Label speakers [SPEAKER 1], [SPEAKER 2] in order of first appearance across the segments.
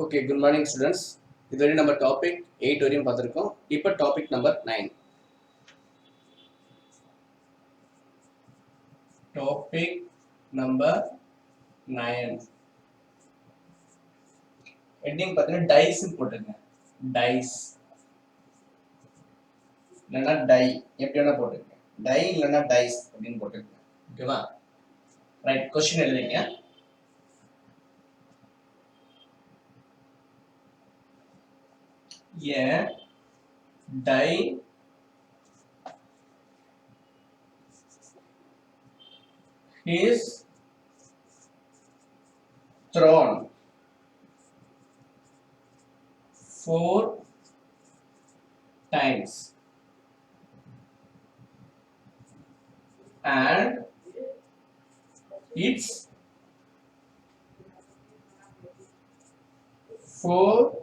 [SPEAKER 1] Okay, good morning students. இதுவரை நம்ம topic 8 வரையும் பார்த்திருக்கோம். இப்போ topic number 9. Topic number 9. Heading பார்த்தீங்கன்னா டைஸ் போட்டுருங்க. டைஸ் இல்லைன்னா டை எப்படி வேணா போட்டுருங்க. டை இல்லைன்னா டைஸ் அப்படின்னு போட்டுருங்க. ஓகேவா? ரைட், கொஸ்டின் எழுதிங்க. A die is thrown 4 times and it's 4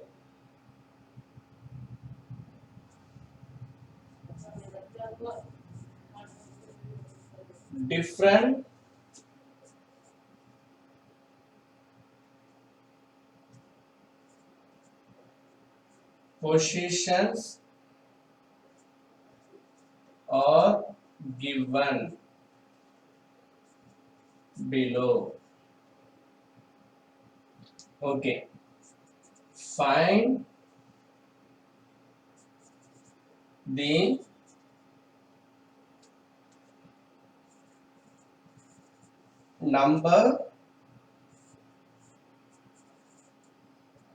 [SPEAKER 1] different positions are given below. Okay, find the number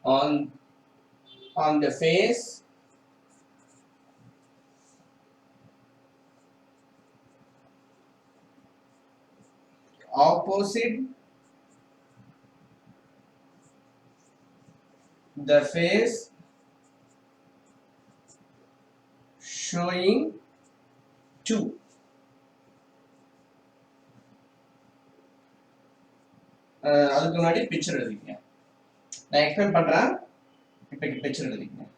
[SPEAKER 1] on the face opposite the face showing 2. அதுக்கு முன்னாடி பிக்சர் எழுதிக்கங்க. நான் எக்ஸ்பிளைன் பண்றேன். இப்போ பிக்சர் எழுதிக்கங்க.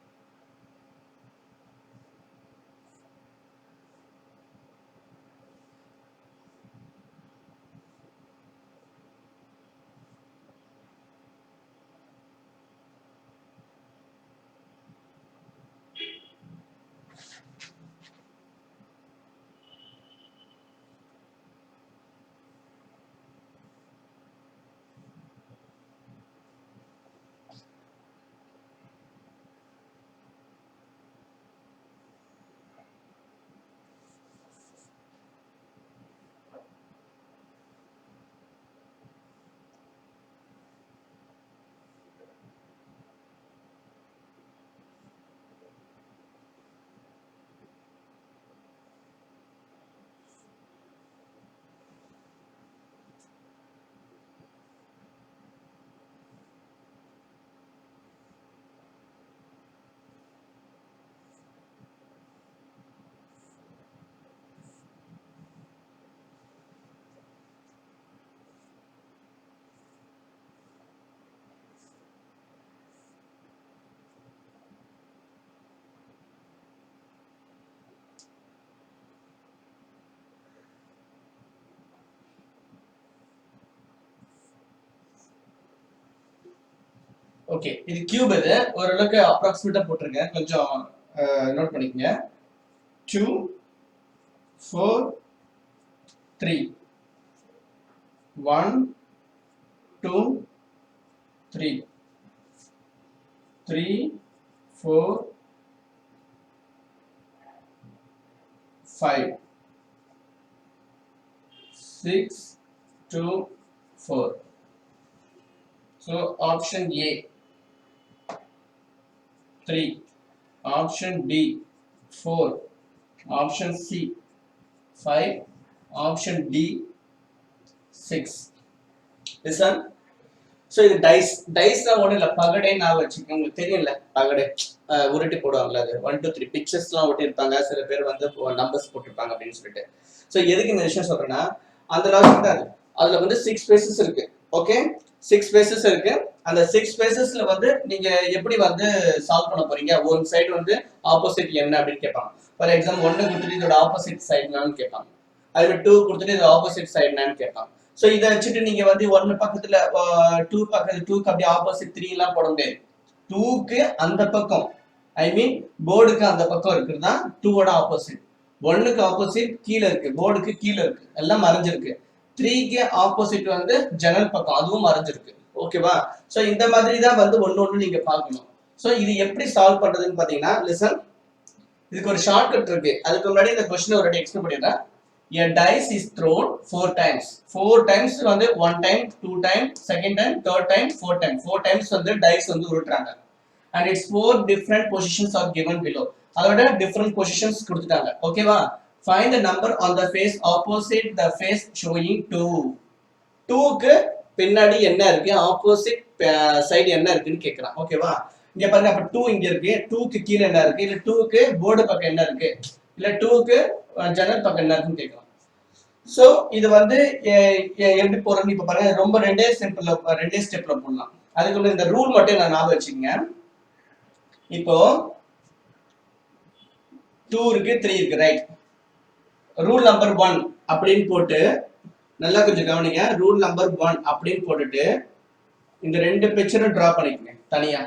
[SPEAKER 1] ஓகே, இது கியூப். இது ஓரளவுக்கு அப்ராக்சிமேட்டா போட்டுருக்கேன், கொஞ்சம் நோட் பண்ணிக்கங்க. 2 4 3 1 2 3 3 4 5 6 2 4. So option A 3, option B 4, option C 5, option D 6. Listen. So இது டைஸ். டைஸ்னா ஒன்றும் இல்லை, பகடை நான் வச்சுக்கோங்க. உங்களுக்கு தெரியும்ல, பகடை உருட்டி போடுவாங்கல்ல, அது 1 2 3 பிக்சர்ஸ்லாம் ஒட்டியிருப்பாங்க. சில பேர் வந்து நம்பர்ஸ் போட்டிருப்பாங்க அப்படின்னு சொல்லிட்டு. ஸோ எதுக்கு இந்த விஷயம் சொல்றேன்னா, அந்த லாஜிக் தான். அதுல வந்து 6 ஸ்பேசஸ் இருக்கு. ஓகே, 6 ஸ்பேசஸ் இருக்கு. அந்த 6 ஸ்பேசஸ்ல வந்து நீங்க எப்படி வந்து சால்வ் பண்ண போறீங்க? ஒரு சைடு வந்து ஆப்போசிட் என்ன அப்படின்னு கேட்பாங்க. ஃபார் எக்ஸாம்பிள் 1 கொடுத்துட்டு இதோட ஆப்போசிட் சைடு என்னன்னு கேட்பாங்க. அதுவே 2 கொடுத்துட்டு இதோட ஆப்போசிட் சைடு என்னன்னு கேட்பாங்க. ஸோ இதை வச்சுட்டு நீங்க வந்து 1 பக்கத்துல 2 பக்கத்துல 2க்கு அப்படியே ஆப்போசிட் 3 எல்லாம் போட முடியாது. 2க்கு அந்த பக்கம், ஐ மீன் போர்டுக்கு அந்த பக்கம் இருக்குறதா 2ஓட ஆப்போசிட். 1க்கு ஆப்போசிட் கீழ இருக்கு, போர்டுக்கு கீழ இருக்கு, எல்லாம் மறைஞ்சிருக்கு. 3க்கு ஆப்போசிட் வந்து ஜன்னல் பக்கம், அதுவும் மறைஞ்சிருக்கு. ஓகேவா? சோ இந்த மாதிரி தான் வந்து ஒண்ணு நீங்க பார்க்கணும். சோ இது எப்படி சால்வ் பண்றதுன்னு பாத்தீங்கன்னா, லிசன், இதுக்கு ஒரு ஷார்ட்கட் இருக்கு. அதுக்கு முன்னாடி இந்த क्वेश्चन ஒரு எக்ஸ்பிளைன் பண்ணிடுறேன். A dice is thrown 4 times. 4 times வந்து 1 time, 2 time, second time, third time, 4 time. 4 times வந்து dice வந்து உருட்டுறாங்க. And its 4 different positions are given below. அதோட different positions கொடுத்துட்டாங்க. ஓகேவா? Find the number on the face opposite the face showing 2. 2க்கு பின்னாடி என்ன இருக்கு, ஆப்போசிட் சைடு என்ன இருக்குன்னு கேக்குறான். ஓகேவா? இங்க பாருங்க, அப்ப 2 இங்க இருக்கு, 2க்கு கீழ என்ன இருக்கு, இல்ல 2க்கு போர்டு பக்கம் என்ன இருக்கு, இல்ல 2க்கு ஜன்னல் பக்கம் என்ன இருக்குன்னு கேக்குறான். சோ இது வந்து எப்படி போறதுன்னு இப்ப பாருங்க, ரொம்ப ரெண்டே ஸ்டெப்ல போடலாம். அதுக்குள்ள இந்த ரூல் மட்டும் நான் ஞாபகம் வச்சுக்கங்க. இப்போ 2 இருக்கு, 3 இருக்கு, ரைட். ரூல் நம்பர் 1 அப்படின்னு போட்டு, நல்லா கொஞ்சம் கவனிங்க. ரூல் நம்பர் 1 அப்படின்னு போட்டுட்டு இந்த ரெண்டு பிக்சரும் டிரா பண்ணிக்கங்க தனியா.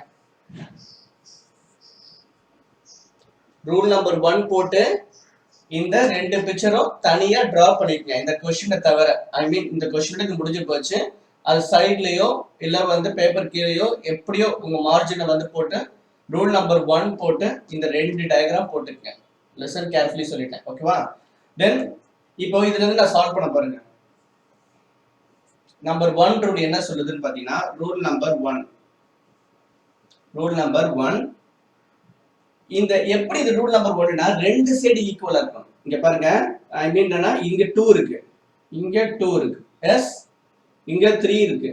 [SPEAKER 1] ரூல் நம்பர் 1 போட்டு இந்த ரெண்டு பிக்சரும் தனியா டிரா பண்ணிக்கங்க. இந்த क्वेश्चन தவிர, ஐ மீன் இந்த क्वेश्चन முடிஞ்சு போச்சு. அது சைடுலயோ இல்ல வந்து பேப்பர் கீழேயோ எப்படியோ உங்க மார்ஜினை வந்து போட்டு ரூல் நம்பர் 1 போட்டு இந்த ரெண்டு டயக்ராம் போட்டுக்கங்க. லெசன் கேர்ஃபுல்லி சொல்லிட்டேன். ஓகேவா? தென் இப்போ இதுல இருந்து நான் சால்வ் பண்ண பாருங்க. நம்பர் 1 ரூல் என்ன சொல்லுதுன்னு பாத்தீங்கன்னா, ரூல் நம்பர் 1 இந்த எப்படி இது ரூல் நம்பர் 1னா ரெண்டு சைடு ஈக்குவலா இருக்கும். இங்க பாருங்க, ஐ மீன் என்னன்னா, இங்க 2 இருக்கு, இங்க 2 இருக்கு, எஸ், இங்க 3 இருக்கு,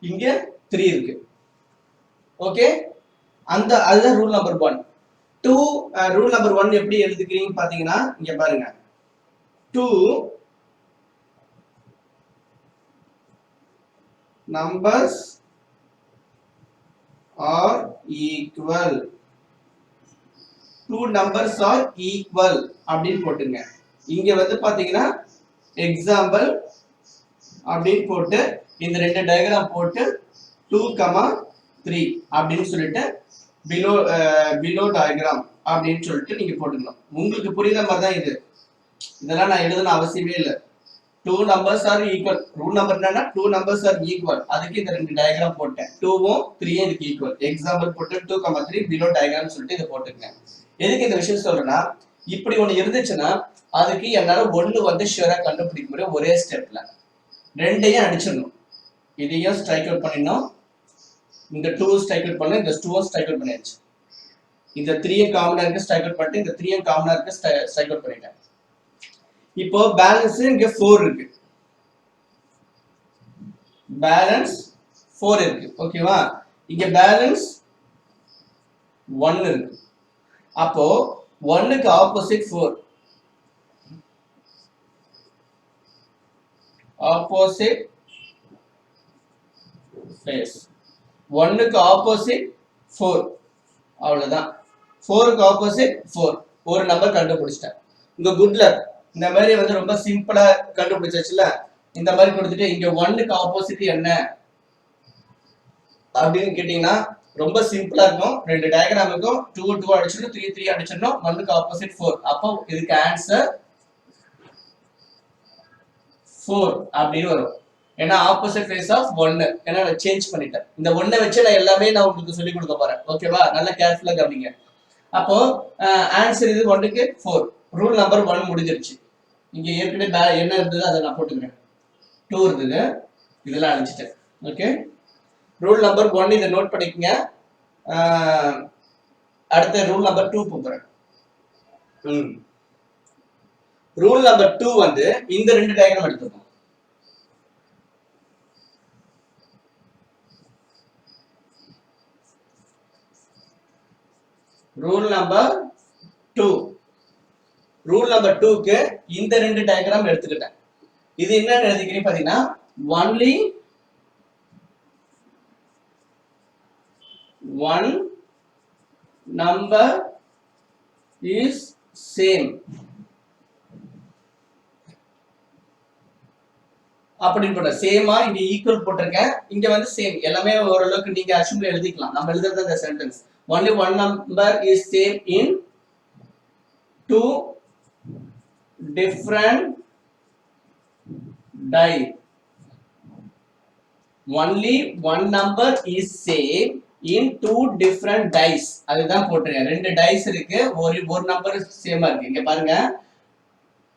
[SPEAKER 1] இங்க 3 இருக்கு. ஓகே, அதுதான் ரூல் நம்பர் 1. ரூல் நம்பர் 1 எப்படி எழுதிக்கிறீங்க பாத்தீங்கன்னா, இங்க பாருங்க, 2 numbers are equal. 2 numbers are equal அப்படின்னு போட்டுங்க. இங்க வந்து பாத்தீங்கன்னா எக்ஸாம்பிள் அப்படின்னு போட்டு இந்த ரெண்டு டயக்ராம் போட்டு 2,3 அப்படின்னு சொல்லிட்டு below diagram அப்படின்னு சொல்லிட்டு நீங்க போட்டுக்கணும். உங்களுக்கு புரியுற மாதிரி தான் இது. இதெல்லாம் நான் எழுதணும் அவசியமே இல்லை. 2 numbers are equal. Rule number என்னன்னா 2 numbers are equal. அதுக்கு இந்த ரெண்டு டயக்ராம் போட்டேன். 2வும் 3யும் இதுக்கு ஈக்குவல். எக்ஸாம்பிள் போட்டு 2,3 below diagram சொல்லிட்டு இதை போட்டுக்கேன். எதுக்கு இந்த விஷயம் சொல்றேன்னா, இப்படி ஒண்ணு இருந்துச்சுன்னா அதுக்கு என்னால ஒண்ணு வந்து ஷூரா கண்டுபிடிக்க முடியும் ஒரே ஸ்டெப்ல. ரெண்டையும் அடிச்சிடணும். இதையும் ஸ்ட்ரைக் அவுட் பண்ணிடணும், இந்த 2 ஸ்ட்ரைக் அவுட் பண்ண, இந்த 2 ஸ்ட்ரைக் அவுட் பண்ணியாச்சு. இந்த 3 காமனா இருக்கு, ஸ்ட்ரைக் அவுட் பண்ணிட்டு இந்த 3 காமனா இருக்கு, ஸ்ட்ரைக் அவுட் பண்ணிட்டேன். இப்போ பேலன்ஸ் இங்க 4 இருக்கு, பேலன்ஸ் 4 இருக்கு. ஓகேவா? இங்க பேலன்ஸ் 1 இருக்கு. அப்போ 1க்கு ஆப்போசிட் 4, ஆப்போசிட் ஃபேஸ். 1க்கு ஆப்போசிட் 4, அவ்வளவுதான். 4க்கு ஆப்போசிட் 4, ஒரு நம்பர் கண்டுபிடிச்சிட்டேன். உங்க குட் லக். இந்த மாதிரி வந்து ரொம்ப சிம்பிளா கண்டுபிடிச்சாச்சுல. இந்த மாதிரி கொடுத்துட்டு இங்க 1க்கு ஆப்போசிட் என்ன அப்படின்னு கேட்டீங்கன்னா ரொம்ப சிம்பிளா இருக்கும். ரெண்டு டயக்ராம் இருக்கும், 2 2 அடிச்சிடணும், 3 3 அடிச்சிடணும், 1க்கு ஆப்போசிட் 4. அப்போ இதுக்கு ஆன்சர் 4 அப்படின்னு வரும். ஏன்னா ஆப்போசிட் ஃபேஸ் ஆஃப் 1. ஏன்னா நான் சேஞ்ச் பண்ணிட்டேன். இந்த 1 வச்சு நான் எல்லாமே நான் உங்களுக்கு சொல்லி கொடுக்க போறேன். ஓகேவா? நல்லா கேர்ஃபுல்லா கவனிங்க. அப்போ ஆன்சர் இது 1க்கு 4. ரூல் நம்பர் 1 முடிஞ்சிருச்சு. இங்க ஏற்கனவே என்ன இருந்தது அதை நான் போட்டுக்கிறேன். 2 இருந்தது, இதெல்லாம் அழிச்சிட்டேன். ஓகே, ரூல் நம்பர் 1 இதை நோட் பண்ணிக்கங்க. அடுத்த ரூல் நம்பர் 2 போறேன். ரூல் நம்பர் 2 வந்து இந்த ரெண்டு டயக்ராம் எடுத்துக்கணும். ரூல் நம்பர் 2க்கு இந்த ரெண்டு டயக்ராம் எடுத்துக்கிட்டேன். இது என்னன்னு எழுதிக்கிறீங்க பாத்தீங்கன்னா, only one number is same. அப்படின்னு போட்ட சேமா இங்க ஈக்குவல் போட்டிருக்கேன். இங்க வந்து சேம் எல்லாமே ஓரளவுக்கு நீங்க அஷ்யூம் எழுதிக்கலாம். நம்ம எழுதுறது இந்த sentence only one number is same in two different die. Only one number is same in two different dice. அதுதான் போட்டுருக்கேன். ரெண்டு டைஸ் இருக்கு, ஒரு நம்பர் சேமா இருக்கு. இங்க பாருங்க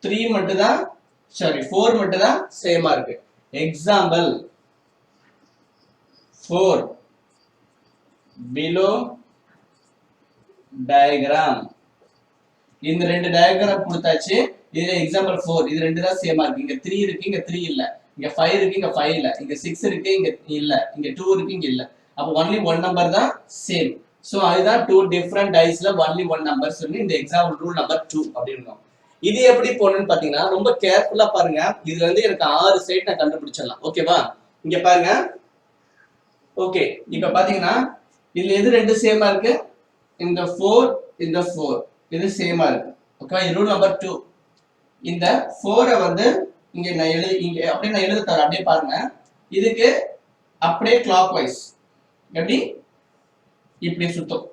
[SPEAKER 1] 3 மட்டும் தான் சாரி 4 மட்டும் தான் சேமா இருக்கு. Example 4 below diagram. இந்த ரெண்டு டயகிராம் கொடுத்தாச்சு. இதுல எக்ஸாம்பிள் 4 இது ரெண்டு தான் சேமா இருக்கு. இங்க 3 இருக்கு, இங்க 3 இல்ல. இங்க 5 இருக்கு, இங்க 5 இல்ல. இங்க 6 இருக்கு, இங்க இல்ல. இங்க 2 இருக்கு, இங்க இல்ல. அப்ப only one number தான் சேம். சோ அதுதான் two different diceல only one number சொல்லி இந்த எக்ஸாம்பிள் ரூல் நம்பர் 2 அப்படினோம். இது எப்படி போடணும்னு பாத்தீங்கன்னா ரொம்ப கேர்ஃபுல்லா பாருங்க. இதுல இருந்து எனக்கு 6 சைடு நான் கண்டுபிடிச்சிடலாம். ஓகேவா? இங்க பாருங்க. ஓகே, இப்ப பாத்தீங்கன்னா இதுல எது ரெண்டு சேமா இருக்கு? இந்த 4 இந்த 4 இது சேமா இருக்கு. ஓகே, இது ரூல் நம்பர் 2. இந்த 4 வந்து இங்க நான் இங்க அப்படியே நான் எழுத தரேன். அப்படியே பாருங்க. இதுக்கு அப்படியே clockwise எப்படி இப்படி சுத்தும்.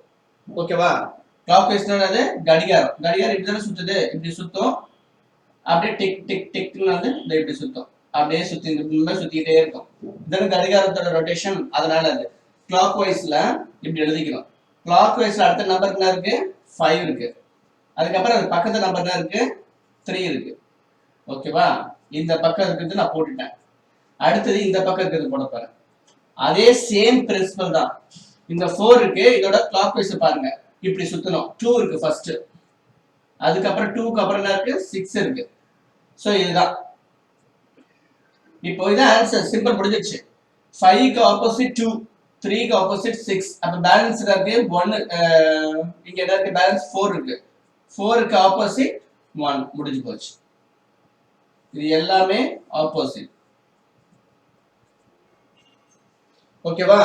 [SPEAKER 1] ஓகேவா? clockwise அது கடிகாரம். கடிகாரம் இப்படி தான சுத்துது, இப்படி சுத்தும். அப்படியே டிக் டிக் டிக்னு வந்து இந்த இப்படி சுத்தும். அப்படியே சுத்தி இந்த சுத்திட்டே இருக்கும். இதுதான் கடிகாரத்தோட ரொட்டேஷன். அதனால அது clockwise-ல இப்படி எழுதிக்கணும். clockwise-ல அடுத்த நம்பர் என்ன இருக்கு? 5 இருக்கு. அதுக்கப்புறம் அது பக்கத்து நம்பர் என்ன இருக்கு? 3 இருக்கு. ஓகேவா? இந்த பக்கம் இருக்கிறது நான் போட்டுட்டேன். அடுத்தது இந்த பக்கம் இருக்கிறது போட போறேன். அதே சேம் பிரின்சிபல் தான். இந்த 4 இருக்கு, இதோட clockwise பாருங்க. இப்படி சுத்தணும். 2 இருக்கு ஃபர்ஸ்ட். அதுக்கப்புறம் 2க்கு அப்புறம் என்ன இருக்கு? 6 இருக்கு. சோ இதுதான். இப்போ இது ஆன்சர் சிம்பிள் முடிஞ்சிருச்சு. 5க்கு ஆப்போசிட் 2, 3க்கு ஆப்போசிட் 6. அப்ப பேலன்ஸ் இருக்கு 1. இங்க என்ன இருக்கு? பேலன்ஸ் 4 இருக்கு. 4க்கு ஆப்போசிட் 1 முடிஞ்சு போச்சு. இது எல்லாமே ஆப்போசிட். ஓகேவா?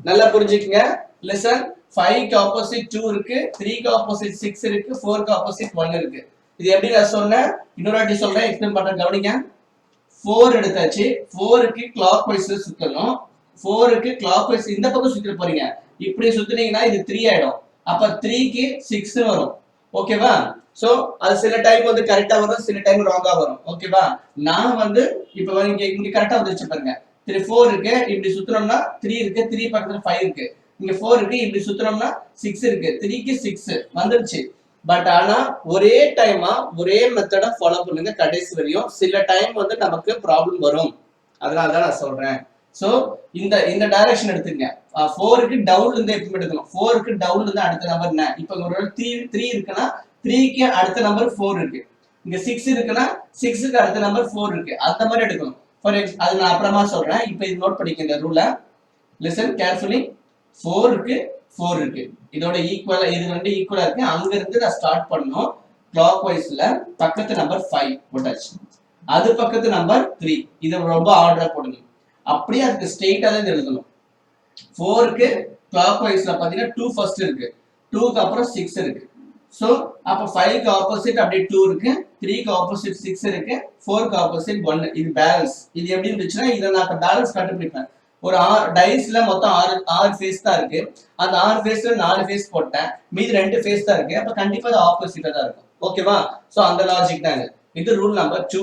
[SPEAKER 1] நல்லா புரிஞ்சுக்கங்க. லிசன். 5க்கு ஆப்போசிட் 2 இருக்கு, 3க்கு ஆப்போசிட் 6 இருக்கு, 4க்கு ஆப்போசிட் 1 இருக்கு. இது எப்படி நான் சொன்னேன்? இன்னொரு வாட்டி சொல்றேன், எக்ஸ்பிளைன் பண்றேன், கவனிங்க. 4 எடுத்தாச்சு. 4க்கு clockwise சுத்தணும். 4க்கு clockwise இந்த பக்கம் சுத்திர போறீங்க. இப்படி சுத்துனீங்கன்னா இது 3 ஆயிடும். அப்ப 3க்கு 6 வரும். ஓகேவா? சோ அது சில டைம் வந்து கரெக்ட்டா வரும், சில டைம் ராங்கா வரும். ஓகேவா? நான் வந்து இப்ப இங்க கரெக்ட்டா வந்துருச்சு பாருங்க. 4 இருக்கு, இப்படி சுத்துறோம்னா 3 இருக்கு, 3 பக்கத்துல 5 இருக்கு. இங்க 4 இருக்கு, இப்படி சுத்துறோம்னா 6 இருக்கு. 3க்கு 6 வந்துருச்சு. பட் ஆனா ஒரே டைமா ஒரே மெத்தட ஃபாலோ பண்ணுங்க கடைசி வரையும். சில டைம் வந்து நமக்கு ப்ராப்ளம் வரும். அதனால தான் நான் சொல்றேன். சோ இந்த டைரக்ஷன் எடுத்துங்க. 4க்கு டவுன்ல இருந்து எப்படி எடுக்கணும்? 4க்கு டவுன்ல இருந்து அடுத்த நம்பர் என்ன? இப்போ ஒரு 3 இருக்குன்னா 3க்கு அடுத்த நம்பர் 4 இருக்கு. இங்க 6 இருக்குன்னா 6க்கு அடுத்த நம்பர் 4 இருக்கு. அந்த மாதிரி எடுக்கணும். அது நான் அப்புறமா சொல்றேன். இப்போ இது நோட் பண்ணிக்க இந்த ரூலை. Listen carefully. 4க்கு 4 இருக்கு. இதோட ஈக்குவலா இது ரெண்டு ஈக்குவலா இருக்கு. அங்க இருந்து நான் ஸ்டார்ட் பண்ணனும். clockwise-ல பக்கத்து நம்பர் 5 போட்டாச்சு. அது பக்கத்து நம்பர் 3. இத ரொம்ப ஆர்டரா போடுங்க. அப்படியே அதுக்கு ஸ்ட்ரைட்டா தான் எழுதணும். 4க்கு clockwise-ல பாத்தீங்கன்னா 2 ஃபர்ஸ்ட் இருக்கு. 2க்கு அப்புறம் 6 இருக்கு. சோ அப்ப 5க்கு ஆப்போசிட் அப்படியே 2 இருக்கு, 3க்கு ஆப்போசிட் 6 இருக்கு, 4க்கு ஆப்போசிட் 1. இது பேலன்ஸ். இது எப்படி இருந்துச்சுன்னா இத நான் பேலன்ஸ் கண்டுபிடிப்பேன். ஒரு 6 டைஸ்ல மொத்தம் 6 ஃபேஸ் தான் இருக்கு. அந்த 6 ஃபேஸ்ல 4 ஃபேஸ் போட்டேன். மீதி 2 ஃபேஸ் தான் இருக்கு. அப்ப கண்டிப்பா அது ஆப்போசிட்டா தான் இருக்கும். ஓகேவா? சோ அந்த லாஜிக் தான் இது. இது ரூல் நம்பர் 2.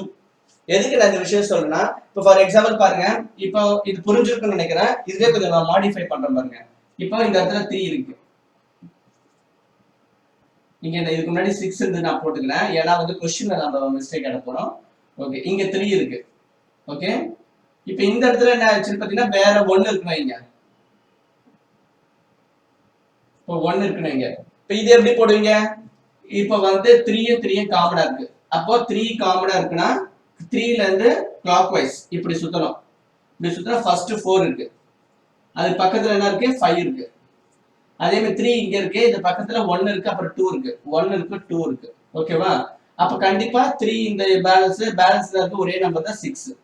[SPEAKER 1] எதுக்கு நான் இந்த விஷயம் சொல்றேன்னா, இப்போ ஃபார் எக்ஸாம்பிள் பாருங்க. இப்போ இது புரிஞ்சிருக்கும்னு நினைக்கிறேன். இதுவே கொஞ்சம் நான் மாடிஃபை பண்றேன் பாருங்க. இப்போ இந்த இடத்துல 3 இருக்கு. இங்க இதுக்கு முன்னாடி 6 இருந்து நான் போட்டுக்கிறேன். ஏன்னா வந்து क्वेश्चनல நம்ம மிஸ்டேக் ஆட போறோம். ஓகே, இங்க 3 இருக்கு. ஓகே, இப்போ இந்த இடத்துல என்ன ஆச்சு பாத்தீங்கன்னா வேற 1 இருக்குன்னு வைங்க. இப்போ 1 இருக்குன்னு வைங்க. இப்போ இது எப்படி போடுவீங்க? இப்போ வந்து 3 காமனா இருக்கு. அப்போ 3 காமனா இருக்குன்னா 3ல இருந்து clockwise இப்படி சுத்தணும். இப்படி சுத்தினா ஃபர்ஸ்ட் 4 இருக்கு. அது பக்கத்துல என்ன இருக்கு? 5 இருக்கு. அதே மாதிரி 3 இங்க இருக்கு. இந்த பக்கத்துல 1 இருக்கு, அப்புறம் 2 இருக்கு. 1 இருக்கு, 2 இருக்கு. ஓகேவா? அப்ப கண்டிப்பா 3 இந்த பேலன்ஸ்ல இருக்க ஒரே நம்பர் தான் 6.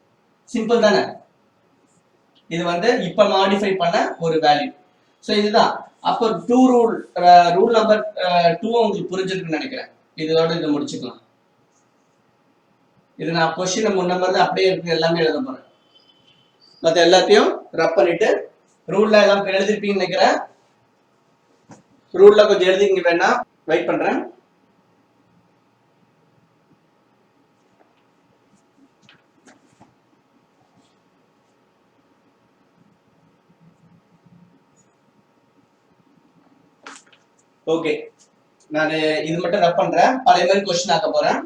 [SPEAKER 1] சிம்பிள் தானே? இது வந்து இப்ப மாடிஃபை பண்ண ஒரு வேல்யூ. சோ இதுதான். அப்போ 2 ரூல் நம்பர் 2 உங்களுக்கு புரிஞ்சிருக்குன்னு நினைக்கிறேன். இதோட இதை முடிச்சுக்கலாம். இது நான் क्वेश्चन முன்ன மாதிரி அப்படியே இருக்கு எல்லாமே எழுத போறேன். மற்ற எல்லாத்தையும் ரப் பண்ணிட்டு ரூல்ல எல்லாம் எழுதிருப்பீங்கன்னு நினைக்கிறேன். ரூல்ல கொஞ்சம் எழுதிங்க வேணா, வெயிட் பண்றேன். ஓகே, நான் இது மட்டும் ரப் பண்றேன். பழைய மாதிரி கொஸ்டின் ஆக்க போறேன்.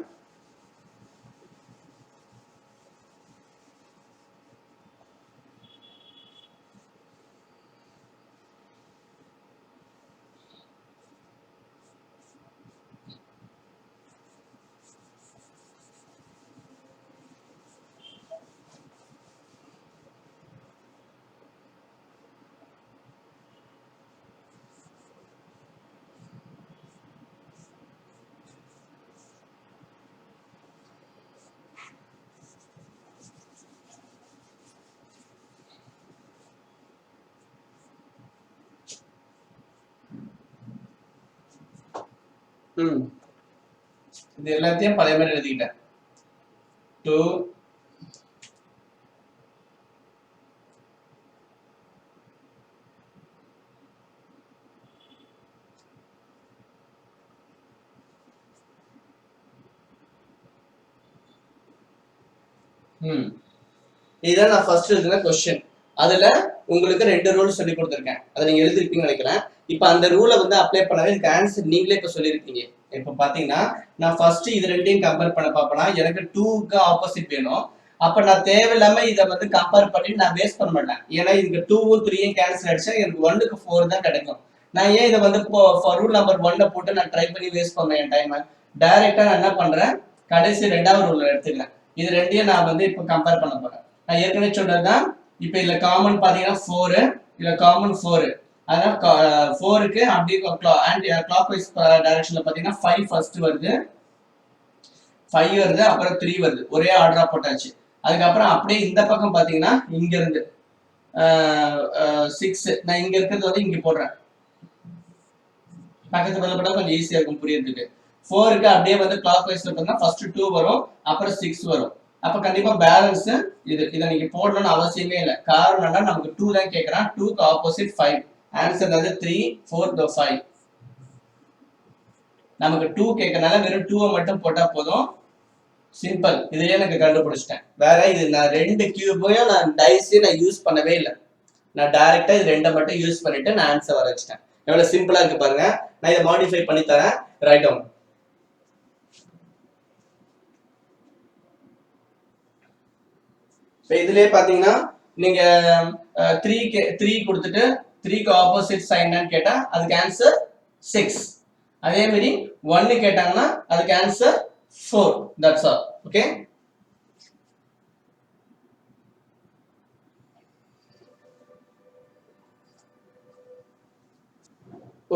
[SPEAKER 1] இது எல்லாத்தையும் பழைய மாதிரி எழுதிக்கிட்டேன். 2 இதுதான் நான் ஃபர்ஸ்ட் எழுதின கொஸ்டின். அதுல உங்களுக்கு 2 ரூல் சொல்லி கொடுத்துருக்கேன். அதை நீங்க எழுதிருப்பீங்கன்னு நினைக்கிறேன். இப்ப அந்த ரூலை வந்து அப்ளை பண்ணவே இதுக்கு ஆன்சர் நீங்களே இப்ப சொல்லியிருக்கீங்க. இப்ப பாத்தீங்கன்னா நான் ஃபர்ஸ்ட் இது ரெண்டையும் கம்பேர் பண்ண பாப்பேனா, எனக்கு 2க்கு ஆப்போசிட் வேணும். அப்ப நான் தேவையில்லாம இதை வந்து கம்பேர் பண்ணி நான் வேஸ்ட் பண்ண மாட்டேன். ஏன்னா இதுக்கு 2வும் 3யும் கேன்சல் அடிச்சா எனக்கு 1க்கு 4 தான் கிடைக்கும். நான் ஏன் இதை வந்து ரூல் நம்பர் 1 போட்டு நான் ட்ரை பண்ணி வேஸ்ட் பண்ணேன் என் டைம். டைரக்டா நான் என்ன பண்றேன், கடைசி 2வது ரூல் எடுத்துக்கிறேன். இது ரெண்டையும் நான் வந்து இப்ப கம்பேர் பண்ண போறேன். நான் ஏற்கனவே சொன்னதுதான். இப்ப இதுல காமன் பாத்தீங்கன்னா 4, இதுல காமன் 4. அதனால 4க்கு அப்படியே கிளாக் வைஸ் டைரக்ஷன்ல பாத்தீங்கன்னா 5 ஃபர்ஸ்ட் வருது, 5 வருது, அப்புறம் 3 வருது. ஒரே ஆர்டரா போட்டாச்சு. அதுக்கப்புறம் அப்படியே இந்த பக்கம் பாத்தீங்கன்னா இங்க இருந்து 6 நான் இங்க இருக்கிறது வந்து இங்க போடுறேன். பக்கத்து பக்கத்துல போட்டா கொஞ்சம் ஈஸியா இருக்கும் புரியறதுக்கு. 4க்கு அப்படியே வந்து கிளாக் வைஸ்ல பார்த்தா ஃபர்ஸ்ட் 2 வரும், அப்புறம் 6 வரும். அப்ப கண்டிப்பா பேலன்ஸ் இதை நீங்க போடணும்னு அவசியமே இல்லை. காரணம் என்னன்னா நமக்கு 2 தான் கேட்கறான். 2க்கு ஆப்போசிட் 5. ஆன்சர் வந்து 3, 4, 5. நமக்கு 2 கேட்கறனால வெறும் 2 மட்டும் போட்டா போதும். சிம்பிள். இதுலயே எனக்கு கண்டுபிடிச்சிட்டேன். வேற இது நான் 2 கியூபையும் நான் டைஸையும் நான் யூஸ் பண்ணவே இல்லை. நான் டைரக்டா இது 2 மட்டும் யூஸ் பண்ணிட்டு நான் ஆன்சர் வர வச்சிட்டேன். எவ்வளவு சிம்பிளா இருக்கு பாருங்க. நான் இதை மாடிஃபை பண்ணி தரேன். Write down. இதுலயே பாத்தீங்கன்னா நீங்க 3 கொடுத்துட்டு 3க்கு ஆப்போசிட் சைன் கேட்டா அதுக்கு ஆன்சர் 6. அதே மாதிரி 1 கேட்டாங்கன்னா அதுக்கு answer 4. That's all. Okay,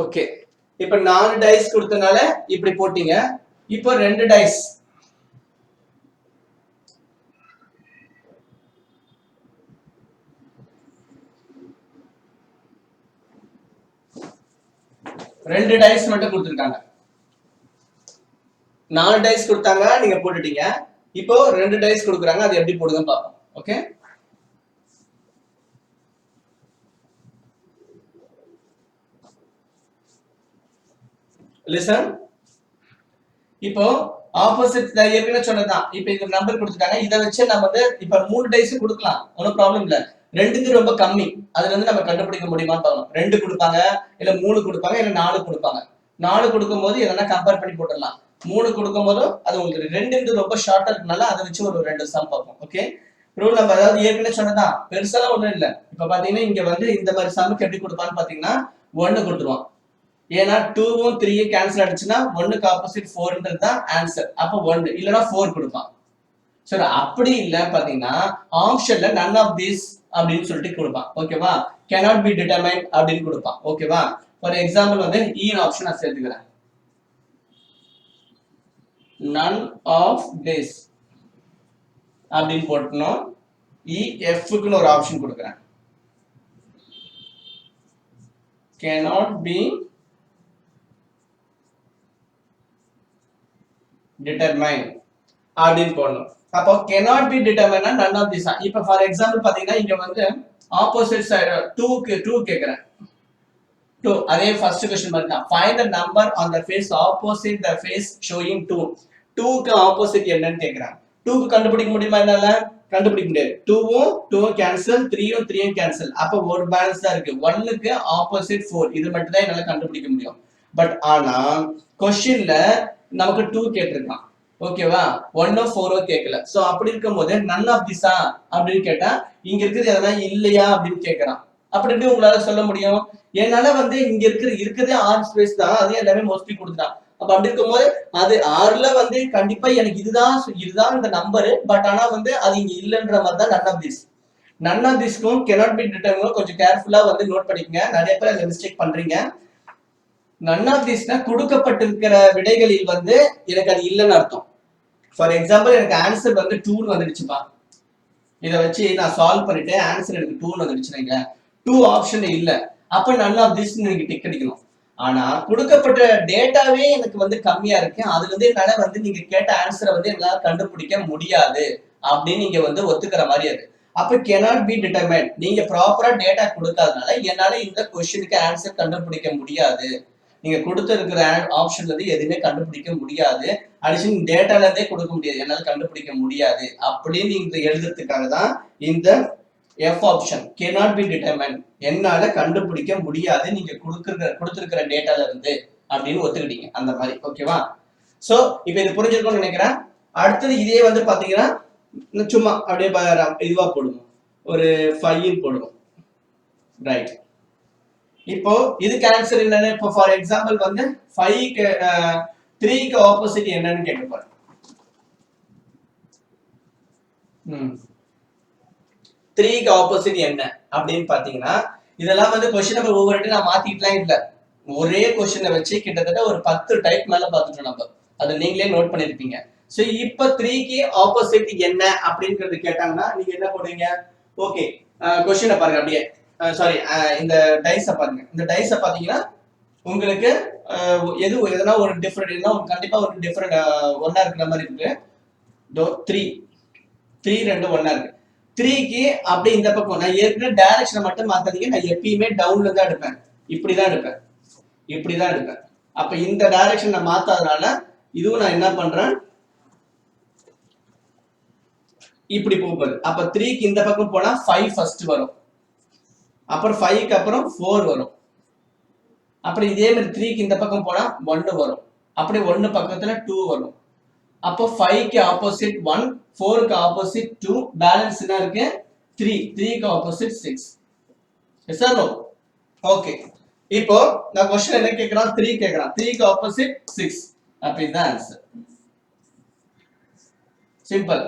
[SPEAKER 1] okay. இப்ப 4 டைஸ் கொடுத்தனால இப்படி போட்டீங்க. இப்போ 2 டைஸ், ரெண்டு டைஸ் மட்டும் கொடுத்துருக்காங்க. 4 டைஸ் கொடுத்தாங்க, நீங்க போட்டுட்டீங்க. இப்போ 2 டைஸ் கொடுக்குறாங்க, அது எப்படி போடுங்கன்னு பார்ப்போம். Okay, listen. இப்போ ஆப்போசிட் ஏற்கனவே சொன்னதுதான். இப்போ இந்த நம்பர் கொடுத்துட்டாங்க, இதை வச்சு நம்ம வந்து இப்ப 3 டைஸ் கொடுக்கலாம், ஒன்றும் ப்ராப்ளம் இல்ல. 2க்கு ரொம்ப கம்மி, அதுல இருந்து நம்ம கண்டுபிடிக்க முடியுமான்னு பார்க்கணும். 2 கொடுப்பாங்க, இல்ல 3 கொடுப்பாங்க, இல்ல 4 கொடுப்பாங்க. 4 கொடுக்கும் போது எதனா கம்பேர் பண்ணி போட்டுடலாம். 3 கொடுக்கும் போதும் அது உங்களுக்கு 2 ரொம்ப ஷார்ட்டா இருக்கனால அதை வச்சு ஒரு 2 சம் பார்ப்போம். ஓகே, ரூல் நம்ம அதாவது ஏற்கனவே சொன்னதான், பெருசாலாம் ஒண்ணும் இல்ல. இப்ப பாத்தீங்கன்னா இங்க வந்து இந்த மாதிரி சம்முக்கு எப்படி கொடுப்பான்னு பாத்தீங்கன்னா 1 கொடுத்துருவான். ஏன்னா 2வும் 3யும் கேன்சல் ஆயிடுச்சுன்னா 1க்கு ஆப்போசிட் 4ன்றது தான் ஆன்சர். அப்ப 1 இல்லனா 4 கொடுப்பான். சரி, அப்படி இல்ல பாத்தீங்கன்னா ஆப்ஷன்ல none of these அப்படின்னு சொல்லிட்டு கொடுப்பான். ஓகேவா, cannot be determined அப்படின்னு கொடுப்பான். ஓகேவா, ஃபார் எக்ஸாம்பிள் வந்து E ஆப்ஷன் நான் சேர்த்துக்கிறேன். none of this அப்படின்னு போட்டணும். Fக்குன்னு ஒரு ஆப்ஷன் கொடுக்குறேன். cannot be determined. அப்படின்னு போடணும். அப்போ cannot be determined none of these. இப்போ ஃபார் எக்ஸாம்பிள் பாத்தீங்கன்னா இங்க வந்து ஆப்போசிட் சைடு 2 கேக்குறேன். 2 அதே ஃபர்ஸ்ட் क्वेश्चन பாருங்க. find the number on the face opposite the face showing 2. 2 க்கு ஆப்போசிட் என்னன்னு கேக்குறாங்க. 2 க்கு கண்டுபிடிக்க முடியுமா என்னால? கண்டுபிடிக்க முடியாது. 2வும் 2வும் கேன்சல், 3யும் 3யும் கேன்சல். அப்ப ஒரு பேலன்ஸ் தான் இருக்கு. 1 க்கு ஆப்போசிட் 4. இது மட்டும் தான் என்னால கண்டுபிடிக்க முடியும். பட் ஆனா क्वेश्चनல நமக்கு 2 கேட்டிருக்கான். ஓகேவா? 1 4 கேட்கல. சோ அப்படி இருக்கும்போது none of these அப்படின்னு கேட்டா இங்க இருக்குது எதனா இல்லையா அப்படின்னு கேக்குறான். அப்படி எப்படி உங்களால சொல்ல முடியும்? என்னால வந்து இங்க இருக்கிறதே ஆர் ஸ்பேஸ் தான், அது எல்லாமே மோஸ்ட்லி கொடுத்துட்டான். அப்ப அப்படி இருக்கும்போது அது ஆர்ல வந்து கண்டிப்பா எனக்கு இதுதான் இந்த நம்பரு. பட் ஆனா வந்து அது இங்க இல்லைன்ற மாதிரி தான் நன் ஆஃப் திஸ்க்கும் cannot be determined கொஞ்சம் கேர்ஃபுல்லா வந்து நோட் பண்ணிக்கங்க. நிறைய பேர் அந்த மிஸ்டேக் பண்றீங்க. நன் ஆஃப் திஸ்னா கொடுக்கப்பட்டிருக்கிற விடைகளில் வந்து எனக்கு அது இல்லைன்னு அர்த்தம். ஃபார் எக்ஸாம்பிள் எனக்கு ஆன்சர் வந்து 2 வந்துடுச்சுப்பா. இதை வச்சு நான் சால்வ் பண்ணிட்டு ஆன்சர் எனக்கு 2 வந்துடுச்சுங்க. 2 ஆப்ஷன் இல்ல. அப்ப நன் ஆஃப் திஸ் நீங்க டிக் அடிக்கணும். ஆனா கொடுக்கப்பட்ட டேட்டாவே எனக்கு வந்து கம்மியா இருக்கு. அதுல இருந்து என்னால வந்து நீங்க கேட்ட ஆன்சரை வந்து என்னால கண்டுபிடிக்க முடியாது அப்படின்னு நீங்க வந்து ஒத்துக்கிற மாதிரி அது. அப்ப cannot be determined. நீங்க ப்ராப்பரா டேட்டா கொடுக்காதனால என்னால இந்த क्वेश्चனுக்கு ஆன்சர் கண்டுபிடிக்க முடியாது. நீங்க கொடுத்திருக்கிற ஆப்ஷன்ல இருந்து எதுவுமே கண்டுபிடிக்க முடியாது. அடிஷன் டேட்டால இருந்தே கொடுக்க முடியாது. என்னால கண்டுபிடிக்க முடியாது அப்படின்னு நீங்க எழுதுறதுக்காக தான் இந்த F option cannot be determined. என்னால கண்டுபிடிக்க முடியாது நீங்க கொடுத்திருக்கிற டேட்டால இருந்து அப்படின்னு ஒத்துக்கிட்டீங்க அந்த மாதிரி. ஓகேவா? சோ இப்போ இது புரிஞ்சிருக்கும்னு நினைக்கிறேன். அடுத்தது இதே வந்து பாத்தீங்கன்னா சும்மா அப்படியே இதுவா போடுவோம். ஒரு 5 போடுவோம். ரைட். இப்போ இதுக்கு ஆன்சர் என்னன்னு இப்போ ஃபார் எக்ஸாம்பிள் வந்து 5க்கு 3க்கு ஆப்போசிட் என்னன்னு கேட்க போறேன். 3க்கு ஆப்போசிட் என்ன அப்படின்னு பாத்தீங்கன்னா இதெல்லாம் வந்து क्वेश्चन நம்பர் ஒவ்வொரு நான் மாத்திட்டலாம் இல்ல. ஒரே क्वेश्चனை வச்சு கிட்டத்தட்ட ஒரு 10 டைப் மேல பாத்துட்டோம் நம்ம. அதை நீங்களே நோட் பண்ணிருப்பீங்க. சோ இப்போ 3க்கு ஆப்போசிட் என்ன அப்படிங்கறது கேட்டாங்கன்னா நீங்க என்ன போடுவீங்க? ஓகே क्वेश्चனை பாருங்க அப்படியே. சாரி இந்த டைஸை பாருங்க. இந்த டைஸை பாத்தீங்கன்னா உங்களுக்கு எதனா ஒரு டிஃபரெண்ட் கண்டிப்பா ஒரு டிஃபரெண்ட் ஒன்னா இருக்கிற மாதிரி இருக்கு. 3 2 ஒன்னா இருக்கு. 3க்கு அப்படி இந்த பக்கம் நான் ஏற்கனவே டைரக்ஷனை மட்டும் மாத்தாதீங்க. நான் எப்பயுமே டவுன்ல தான் எடுப்பேன். இப்படிதான் எடுப்பேன். அப்ப இந்த டைரக்ஷன் நான் மாத்தாதனால இதுவும் நான் என்ன பண்றேன்? இப்படி போகுது. அப்ப 3க்கு இந்த பக்கம் போனா 5 ஃபர்ஸ்ட் வரும். அப்புறம் 5க்கு அப்புறம் 4 வரும். அப்புறம் இதே மாதிரி 3க்கு இந்த பக்கம் போனா 1 வரும். அப்படியே 1 பக்கத்துல 2 வரும். அப்போ 5க்கு ஆப்போசிட் 1, 4க்கு ஆப்போசிட் 2, பேலன்ஸ் என்ன இருக்கு? 3க்கு opposite 6. Yes or no? Okay. இப்போ நான் क्वेश्चन என்ன கேக்குறான்? 3 கேக்குறான். 3க்கு ஆப்போசிட் 6. அப்ப இதுதான் ஆன்சர். சிம்பிள்.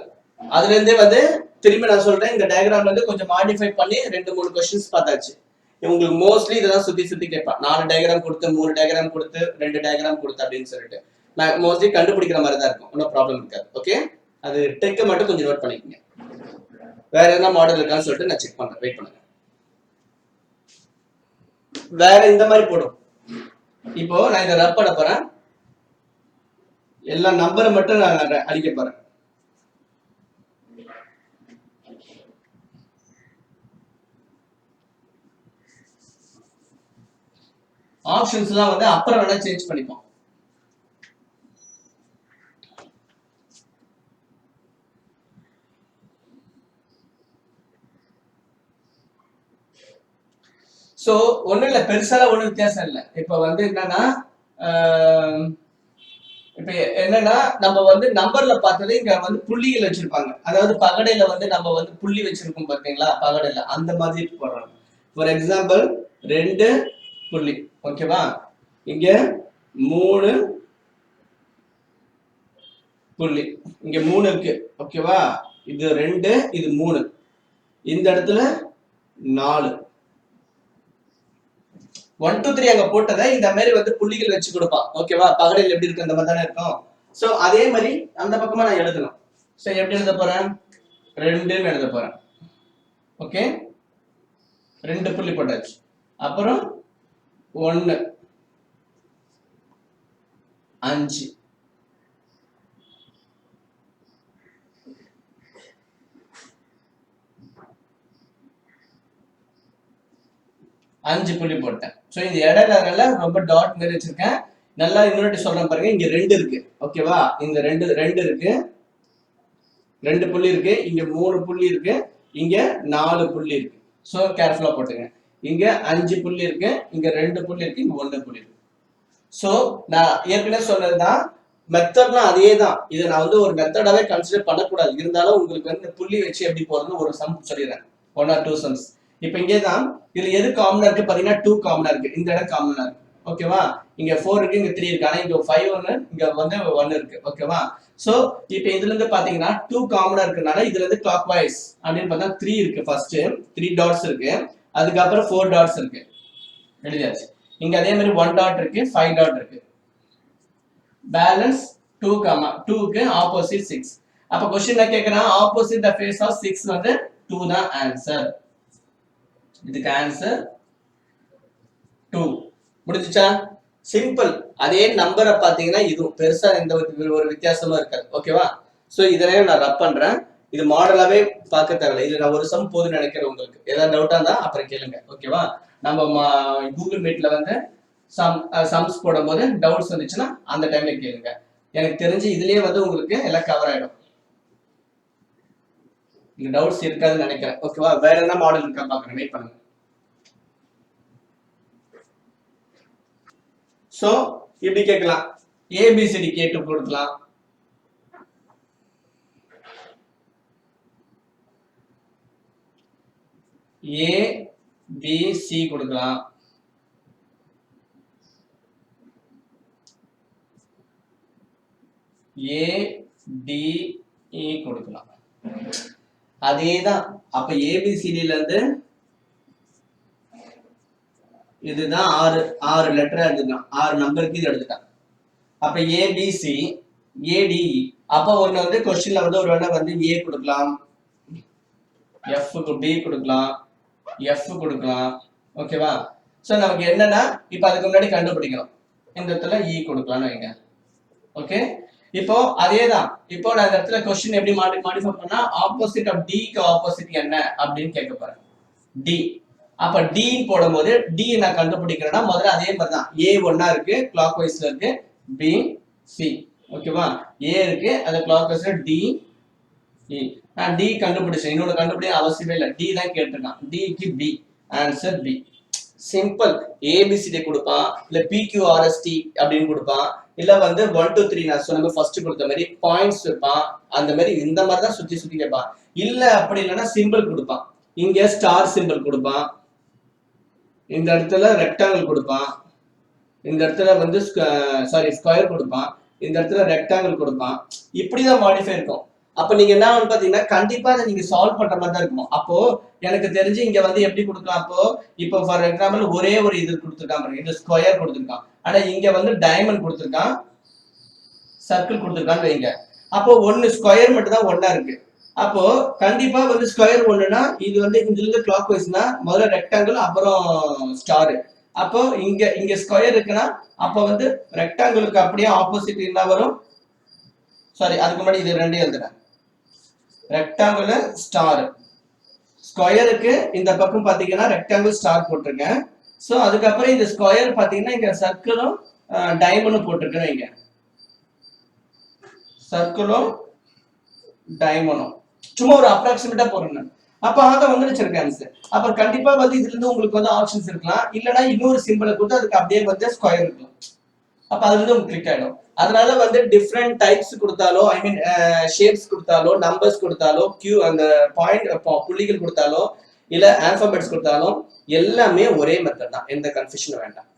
[SPEAKER 1] அதுல இருந்தே வந்து திரும்பி நான் சொல்றேன் இந்த டயகிராம்ல இருந்து கொஞ்சம் மாடிஃபை பண்ணி 2-3 क्वेश्चंस பார்த்தாச்சு. உங்களுக்கு மோஸ்ட்லி இதெல்லாம் சுத்தி கேட்பான். 4 டயகிராம் கொடுத்து 3 டயகிராம் கொடுத்து 2 டயகிராம் கொடுத்து அப்படின்னு சொல்லிட்டு நான் மோஸ்ட்லி கண்டுபிடிக்கிற மாதிரி தான் இருக்கும். ஒன்றும் ப்ராப்ளம் இருக்காது. ஓகே, அது டெக்கை மட்டும் கொஞ்சம் நோட் பண்ணிக்கங்க. வேற எதனா மாடல் இருக்கான்னு சொல்லிட்டு நான் செக் பண்றேன். வெயிட் பண்ணுங்க. வேற இந்த மாதிரி போடும். இப்போ நான் இதை ரப் பண்ண போறேன். எல்லா நம்பரை மட்டும் நான் அடிக்க போறேன். ஆப்ஷன்ஸ் எல்லாம் வந்து அப்புறம் வேணா சேஞ்ச் பண்ணிப்போம். சோ ஒண்ணும் இல்ல, பெருசால ஒண்ணும் வித்தியாசம் இல்ல. இப்ப வந்து என்னன்னா இப்ப என்னன்னா நம்ம வந்து நம்பர்ல பார்த்தது இங்க வந்து புள்ளிகள் வச்சிருப்பாங்க. அதாவது பகடையில வந்து நம்ம வந்து புள்ளி வச்சிருக்கோம் பாத்தீங்களா, பகடையில அந்த மாதிரி போடுறாங்க. ஃபார் எக்ஸாம்பிள் 2 புள்ளி. ஓகேவா? இங்க 3 புள்ளி. இங்க 3 இருக்கு. ஓகேவா? இது 2, இது 3. இந்த இடத்துல 4. 1 2 3 அங்க போட்டதை இந்த மாதிரி வந்து புள்ளிகள் வச்சு கொடுப்பான். ஓகேவா? பகடையில் எப்படி இருக்கு அந்த மாதிரி தானே இருக்கும். சோ அதே மாதிரி அந்த பக்கமா நான் எழுதணும். சோ எப்படி எழுத போறேன்? 2ன்னு எழுத போறேன். ஓகே, 2 புள்ளி போட்டாச்சு. அப்புறம் 1 5 5 புள்ளி போட்டேன். ஸோ இந்த இடங்கள்ல ரொம்ப டாட் மாதிரி வச்சிருக்கேன். நல்லா இன்னொரு சொல்றேன் பாருங்க, இங்க 2 இருக்கு. ஓகேவா, இந்த 2 இருக்கு, 2 புள்ளி இருக்கு, இங்க 3 புள்ளி இருக்கு, இங்க 4 புள்ளி இருக்கு. ஸோ கேர்ஃபுல்லா போட்டுங்க. இங்க 5 புள்ளி இருக்கு, இங்க 2 புள்ளி இருக்கு, இங்க 1 புள்ளி இருக்கு. ஸோ நான் ஏற்கனவே சொன்னதுதான், மெத்தட்னா அதே தான். இதை நான் வந்து ஒரு மெத்தடாவே கன்சிடர் பண்ணக்கூடாது. இருந்தாலும் உங்களுக்கு வந்து புள்ளி வச்சு எப்படி போறதுன்னு ஒரு சம் சொல்லிடுறேன், 1 or 2 சம்ஸ். இப்போ இங்கே தான் இதுல எது காமனா இருக்கு பாத்தீங்கன்னா 2 காமனா இருக்கு. இந்த இடம் காமனா இருக்கு. ஓகேவா, இங்க 4 இருக்கு, இங்க 3 இருக்கு. ஆனா இங்க 5 1, இங்க வந்து 1 இருக்கு. ஓகேவா, சோ இப்போ இதுல இருந்து பாத்தீங்கன்னா 2 காமனா இருக்கனால இதுல இருந்து கிளாக் வைஸ் அப்படின்னு பார்த்தா 3 இருக்கு. ஃபர்ஸ்ட் 3 டாட்ஸ் இருக்கு, அதுக்கப்புறம் 4 டாட்ஸ் இருக்கு. எழுதியாச்சு. இங்க அதே மாதிரி 1 டாட் இருக்கு, 5 டாட் இருக்கு. பேலன்ஸ் 2 2 க்கு ஆப்போசிட் 6. அப்ப क्वेश्चनல கேக்குறான் ஆப்போசிட் தி ஃபேஸ் ஆஃப் 6 வந்து 2 தான் ஆன்சர். இதுக்கு ஆன்சர் 2. முடிஞ்சுச்சா? சிம்பிள். அதே நம்பரை பாத்தீங்கன்னா இது பெருசா எந்த ஒரு வித்தியாசமும் இருக்காது. ஓகேவா, சோ இதனையும் நான் ரப் பண்றேன். இது மாடலாவே பார்க்க தேவையில்லை. இது நான் ஒரு சம் போதுன்னு நினைக்கிறேன். உங்களுக்கு ஏதாவது டவுட்டா இருந்தா அப்புறம் கேளுங்க. ஓகேவா, நம்ம கூகுள் மீட்ல வந்து சம்ஸ் போடும்போது டவுட்ஸ் வந்துச்சுன்னா அந்த டைம்ல கேளுங்க. எனக்கு தெரிஞ்சு இதுலயே வந்து உங்களுக்கு எல்லாம் கவர் ஆயிடும். இந்த டவுட்ஸ் இருக்காதுன்னு நினைக்கிறேன். ஓகேவா, வேற என்ன மாடல் இருக்கா பாக்குறேன், வெயிட் பண்ணுங்க. சோ இப்படி கேட்கலாம், ஏபிசிடி கேட்டு கொடுக்கலாம், ஏ பி சி கொடுக்கலாம், ஏ டி இ கொடுக்கலாம். அதேதான். அப்ப ஏபிசிடில இருந்து இதுதான் 6 லெட்டர் எடுத்துக்கலாம், 6 நம்பருக்கு இது எடுத்துட்டாங்க. அப்ப ஏபிசி ஏடிஇ. அப்ப ஒண்ணு வந்து கொஸ்டின்ல வந்து ஒரு வேளை வந்து ஏ கொடுக்கலாம், எஃப் பி கொடுக்கலாம், எஃப் கொடுக்கலாம். ஓகேவா, சோ நமக்கு என்னன்னா இப்ப அதுக்கு முன்னாடி கண்டுபிடிக்கணும். இந்த இடத்துல இ கொடுக்கலாம்னு வைங்க. ஓகே, இப்போ அதேதான். இப்போ நான் இந்த இடத்துல क्वेश्चन எப்படி மாடிஃபை பண்ணா ஆப்போசிட் ஆஃப் டி க்கு ஆப்போசிட் என்ன அப்படின்னு கேட்க போறேன். டி. அப்ப டி போடும்போது டி நான் கண்டுபிடிக்கிறேன்னா முதல்ல அதே மாதிரி தான். ஏ ஒண்ணா இருக்கு, கிளாக் வைஸ்ல இருக்கு, பி சி. ஓகேவா, ஏ இருக்கு, அது கிளாக் வைஸ்ல டி இ. நான் டி கண்டுபிடிச்சேன், இன்னொரு கண்டுபிடிக்க அவசியமே இல்லை. டி தான் கேட்டிருக்கான். டி க்கு B, answer B. Simple. ABCD கொடுப்பான், இல்ல பிக்யூஆர்எஸ்டி அப்படின்னு கொடுப்பான், இல்ல வந்து 1 2 3 நான் சொன்ன ஃபர்ஸ்ட் கொடுத்த மாதிரி பாயிண்ட்ஸ் வைப்பான். அந்த மாதிரி இந்த மாதிரி தான் சுத்தி சுத்தி கேட்பான். இல்ல அப்படி இல்லைன்னா சிம்பிள் கொடுப்பான். இங்க ஸ்டார் சிம்பிள் கொடுப்பான், இந்த இடத்துல ரெக்டாங்கிள் கொடுப்பான், இந்த இடத்துல வந்து ஸ்கொயர் கொடுப்பான், இந்த இடத்துல ரெக்டாங்கிள் கொடுப்பான். இப்படிதான் மாடிஃபை இருக்கும். அப்ப நீங்க என்ன பாத்தீங்கன்னா கண்டிப்பா அதை நீங்க சால்வ் பண்ற மாதிரி தான் இருக்கும். அப்போ எனக்கு தெரிஞ்சு இங்க வந்து எப்படி கொடுக்கலாம், அப்போ இப்போ ஃபார் எக்ஸாம்பிள் ஒரே ஒரு இது கொடுத்துருக்கான் பாருங்க, இது ஸ்கொயர் கொடுத்துருக்கான், ஆனா இங்க வந்து டைமண்ட் கொடுத்துருக்கான், சர்க்கிள் கொடுத்துருக்கான்னு வைங்க. அப்போ ஒன்னு ஸ்கொயர் மட்டும் தான் ஒன்னா இருக்கு. அப்போ கண்டிப்பா வந்து ஸ்கொயர் ஒண்ணுனா இது வந்து இதுல இருந்து கிளாக் வைஸ்னா முதல்ல ரெக்டாங்கிள் அப்புறம் ஸ்டார். அப்போ இங்க ஸ்கொயர் இருக்குன்னா அப்போ வந்து ரெக்டாங்கிளுக்கு அப்படியே ஆப்போசிட் என்ன வரும், சாரி அதுக்கு முன்னாடி இது ரெண்டையும் எழுதுறேன். ரெக்டாங்கிள் ஸ்டார், ஸ்கொயருக்கு இந்த பக்கம் பாத்தீங்கன்னா ரெக்டாங்கிள் ஸ்டார் போட்டிருக்கேன். சோ அதுக்கப்புறம் இந்த ஸ்கொயர் பாத்தீங்கன்னா இங்க சர்க்கிளும் டைமண்டும் போட்டிருக்கேன் இங்க, சர்க்கிளும் டைமண்டும் சும்மா ஒரு அப்ராக்சிமேட்டா போறேன். அப்ப அதான் வந்துருச்சு ஆன்சர். அப்ப கண்டிப்பா வந்து இதுல இருந்து உங்களுக்கு வந்து ஆப்ஷன்ஸ் இருக்கலாம், இல்லனா இன்னொரு சிம்பிளை கொடுத்து அதுக்கு அப்படியே வந்து ஸ்கொயர் இருக்கலாம். அப்ப அது வந்து உங்களுக்கு கிளிக் ஆயிடும். அதனால வந்து டிஃப்ரெண்ட் டைப்ஸ் கொடுத்தாலோ, ஐ மீன் ஷேப்ஸ் கொடுத்தாலோ, நம்பர்ஸ் கொடுத்தாலோ, கியூ அந்த பாயிண்ட் புள்ளிகள் கொடுத்தாலோ, இல்ல ஆல்பபெட்ஸ் கொடுத்தாலும் எல்லாமே ஒரே மெத்தட் தான், எந்த கன்ஃபியூஷனும் வேண்டாம்.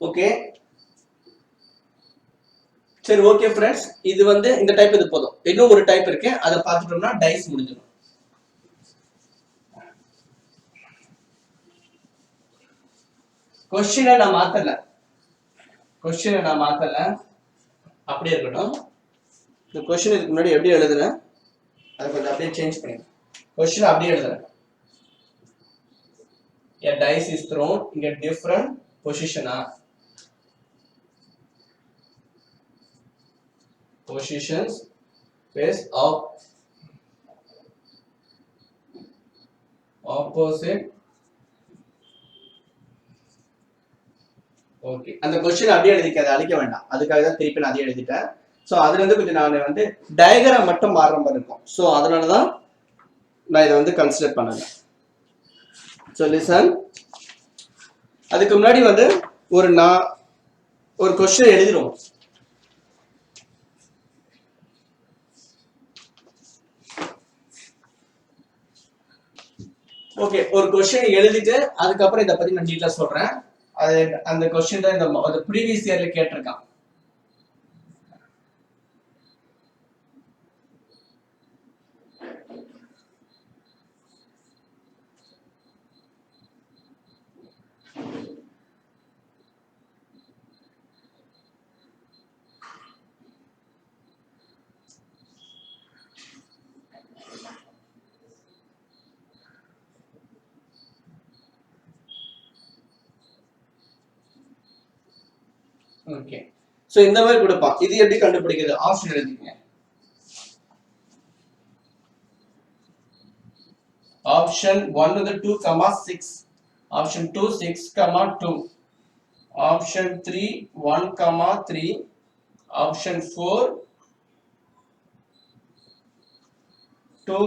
[SPEAKER 1] ஓகே, சரி ஓகே ஃப்ரெண்ட்ஸ், இது வந்து இந்த டைப் இது போதும். இன்னும் ஒரு டைப் இருக்கு, அதை பார்த்துட்டோம்னா டைஸ் முடிஞ்சிடும். கொஸ்டினை நான் மாத்தல, கொஸ்டினை நான் மாத்தல, அப்படியே இருக்கட்டும். இந்த கொஸ்டின் இதுக்கு முன்னாடி எப்படி எழுதுறேன் அதை கொஞ்சம் அப்படியே சேஞ்ச் பண்ணிடுறேன். கொஸ்டின் அப்படியே எழுதுறேன். A dice is thrown in a different position positions face of opposite okay, அந்த கொஸ்டின் அப்படியே எழுதிக்க, அழிக்க வேண்டாம். அதுக்காக தான் திருப்பி நான் அதையே எழுதிட்டேன். ஸோ அதுல இருந்து கொஞ்சம் நான் வந்து டயக்ராம் மட்டும் மாறுற மாதிரி இருக்கும். ஸோ அதனாலதான் நான் இதை வந்து கன்சிடர் பண்ணல. ஸோ லிசன், அதுக்கு முன்னாடி வந்து ஒரு கொஸ்டின் எழுதிரும். ஓகே, ஒரு கொஸ்டின் எழுதிட்டு அதுக்கப்புறம் இதை பத்தி நான் டீட்டெயிலா சொல்றேன். அது அந்த கொஸ்டின் தான் இந்த ப்ரீவியஸ் இயர்ல கேட்டிருக்கான். ஓகே, சோ இந்த மாதிரி கொடுப்பான். இது எப்படி கண்டுபிடிக்கிறது? ஆப்ஷன் எழுதிக்கங்க. ஆப்ஷன் 1 வந்து 2, 6. ஆப்ஷன் 2 6, 2. ஆப்ஷன் 3 1, 3. ஆப்ஷன் 4 2,